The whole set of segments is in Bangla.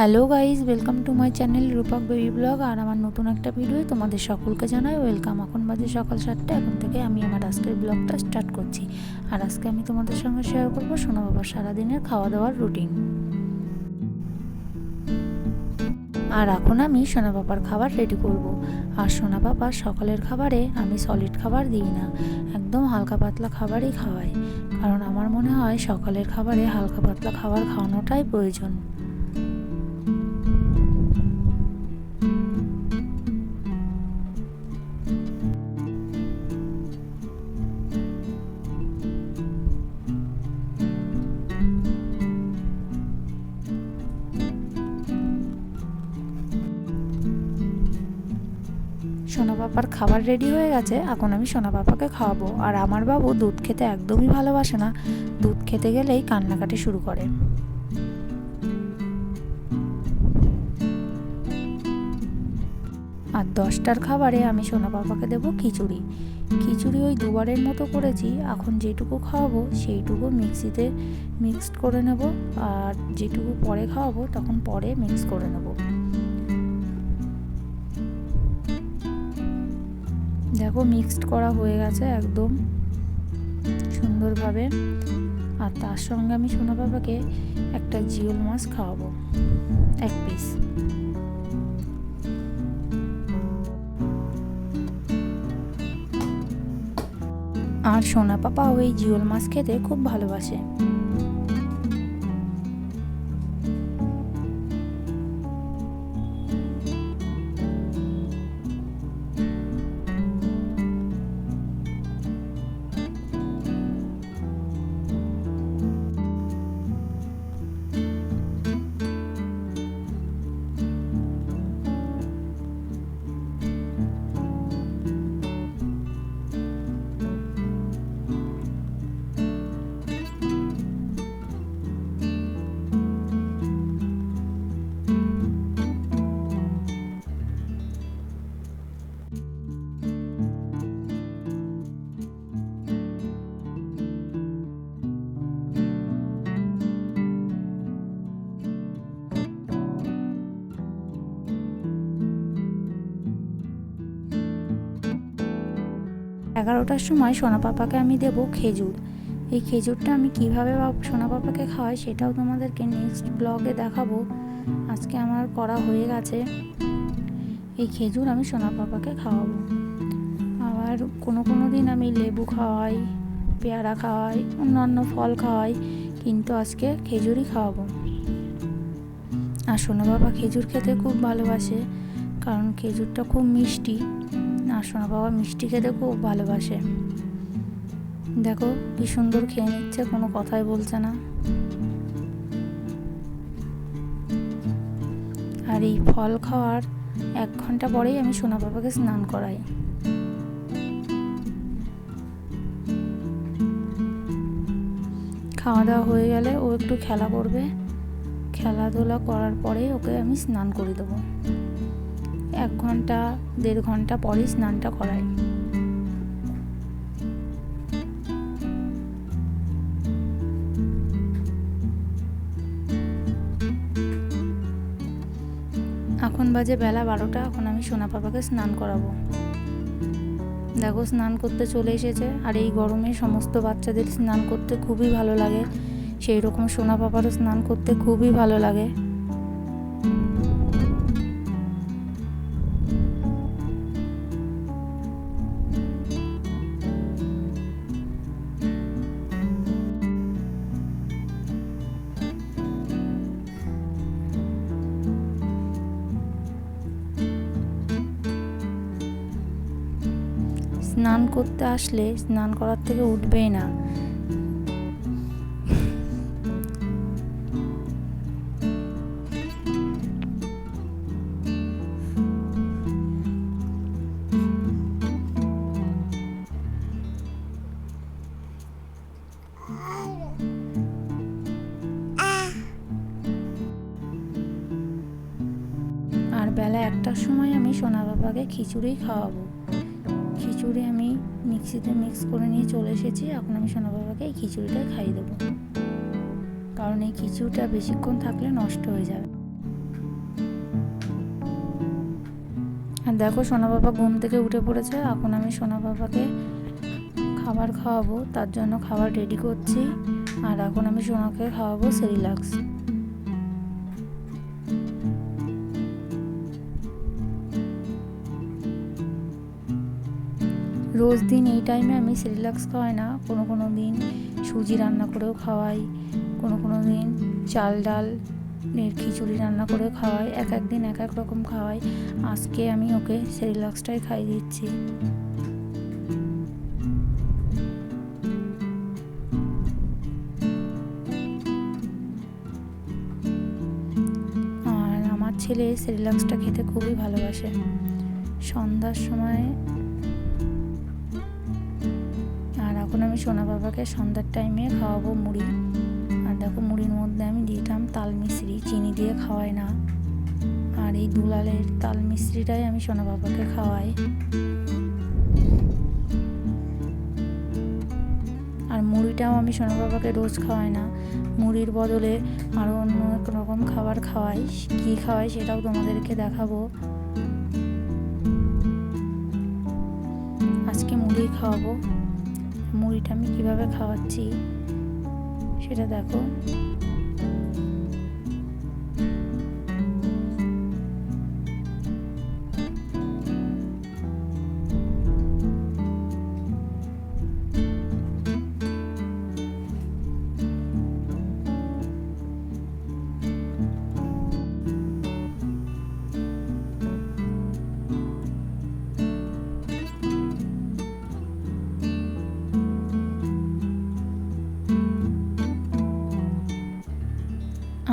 Hello guys, welcome to my channel Rupak baby vlog. আর আমার নতুন একটা ভিডিও তোমাদের সকলকে জানাই ওয়েলকাম। এখন বাজে সকাল 7টা। এখন থেকে আমি আমার আজকের ব্লগটা স্টার্ট করছি। আর আজকে আমি তোমাদের সঙ্গে শেয়ার করবো সোনা বাবার সারাদিনের খাওয়া দাওয়ার রুটিন। আর এখন আমি সোনা বাবার খাবার রেডি করব। আর সোনা বাবার সকালের খাবারে আমি সলিড খাবার দিই না, একদম হালকা পাতলা খাবারই খাওয়াই। কারণ আমার মনে হয় সকালের খাবারে হালকা পাতলা খাবার খাওয়ানোটাই প্রয়োজন। সোনা বাবার খাবার রেডি হয়ে গেছে, এখন আমি সোনা বাবাকে খাওয়াবো। আর আমার বাবু দুধ খেতে একদমই ভালোবাসে না, দুধ খেতে গেলেই কান্নাকাটি শুরু করে। আর 10টার খাবারে আমি সোনা বাবাকে দেবো খিচুড়ি। খিচুড়ি ওই দুবারের মতো করেছি। এখন যেটুকু খাওয়াবো সেইটুকু মিক্সিতে মিক্সড করে নেব, আর যেটুকু পরে খাওয়াবো তখন পরে মিক্স করে নেব। দেখো মিক্সড করা হয়ে গেছে একদম সুন্দরভাবে। আর তার সঙ্গে আমি সোনা বাবাকে একটা জিওল মাছ খাওয়াবো, 1 পিস। আর সোনা পাপা ওই জিওল মাছ খেতে খুব ভালোবাসে। এগারোটার সময় সোনা পাপাকে আমি দেব খেজুর। এই খেজুরটা আমি কিভাবে সোনা পাপাকে খাওয়াই সেটাও তোমাদেরকে নেক্সট ব্লগে দেখাবো। আজকে আমার করা হয়ে গেছে। এই খেজুর আমি সোনা পাপাকে খাওয়াবো। আবার কোনো দিন আমি লেবু খাওয়াই, পেয়ারা খাওয়াই, অন্যান্য ফল খাওয়াই, কিন্তু আজকে খেজুরই খাওয়াবো। আর সোনা বাবা খেজুর খেতে খুব ভালোবাসে, কারণ খেজুরটা খুব মিষ্টি। আর সোনা বাবা মিষ্টি খেতে খুব ভালোবাসে। দেখো কি সুন্দর খেয়ে নিচ্ছে, কোনো কথাই বলছে না। আর এই ফল খাওয়ার 1 ঘন্টা পরেই আমি সোনা বাবাকে স্নান করাই। খাওয়া দাওয়া হয়ে গেলে ও একটু খেলা করবে, খেলাধুলা করার পরে ওকে আমি স্নান করে দেবো। 1 ঘন্টা 1.5 ঘন্টা পরেই স্নানটা করাই। এখন বাজে বেলা 12টা। এখন আমি সোনা পাপাকে স্নান করাবো। দেখো স্নান করতে চলে এসেছে। আর এই গরমে সমস্ত বাচ্চাদের স্নান করতে খুবই ভালো লাগে, সেই রকম সোনা পাপারও স্নান করতে খুবই ভালো লাগে। স্নান করতে আসলে স্নান করার থেকে উঠবেই না। আর বেলা 1টার সময় আমি সোনা বাবাকে খিচুড়ি খাওয়াবো। খিচুড়ি আমি মিক্সিতে মিক্স করে নিয়ে চলে এসেছি। এখন আমি সোনা বাবাকে এই খিচুড়িটা খাইয়ে দেবো, কারণ এই খিচুড়িটা বেশিক্ষণ থাকলে নষ্ট হয়ে যাবে। দেখো সোনা বাবা ঘুম থেকে উঠে পড়েছে। এখন আমি সোনা বাবাকে খাবার খাওয়াবো, তার জন্য খাবার রেডি করছি। আর এখন আমি সোনাকে খাওয়াবো সেরিল্যাক্স। রোজ দিন এই টাইমে আমি সেরিল্যাক্স খাওয়াই না, কোনো দিন সুজি রান্না করেও খাওয়াই, কোনো দিন চাল ডাল খিচুড়ি রান্না করেও খাওয়াই, এক দিন এক এক রকম খাওয়াই। আজকে আমি ওকে সেরিল্যাক্সটাই খাইয়ে দিচ্ছি। আর আমার ছেলে সেরিল্যাক্সটা খেতে খুবই ভালোবাসে। সন্ধ্যার সময় আর এখন আমি সোনা বাবাকে সন্ধ্যার টাইমে খাওয়াবো মুড়ি। আর দেখো মুড়ির মধ্যে আমি দিতাম তাল মিশ্রি, চিনি দিয়ে খাওয়াই না। আর এই দুলালের তাল মিশ্রিটাই আমি সোনা বাবাকে খাওয়াই। আর মুড়িটাও আমি সোনা বাবাকে রোজ খাওয়াই না, মুড়ির বদলে আরও অন্য এক রকম খাবার খাওয়াই। কী খাওয়াই সেটাও তোমাদেরকে দেখাবো। আজকে মুড়ি খাওয়াবো। মুড়িটা আমি কিভাবে খাওয়াচ্ছি সেটা দেখো।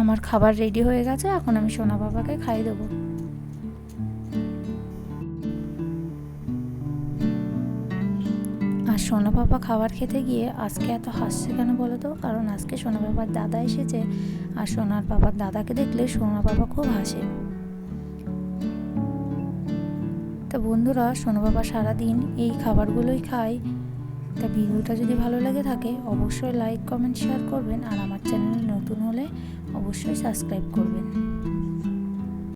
আমার খাবার রেডি হয়ে গেছে, এখন আমি সোনা বাবাকে খাইয়ে দেবো। আর সোনা বাবা খাবার খেতে গিয়ে আজকে এত হাসছে কেন বলো তো? কারণ আজকে সোনা বাবার দাদা এসেছে, আর সোনার বাবার দাদাকে দেখলে সোনা বাবা খুব হাসে। তা বন্ধুরা, সোনা বাবা সারাদিন এই খাবারগুলোই খায়। তা ভিডিওটা যদি ভালো লেগে থাকে অবশ্যই লাইক কমেন্ট শেয়ার করবেন, আর আমার চ্যানেল নতুন হলে অবশ্যই সাবস্ক্রাইব করবেন।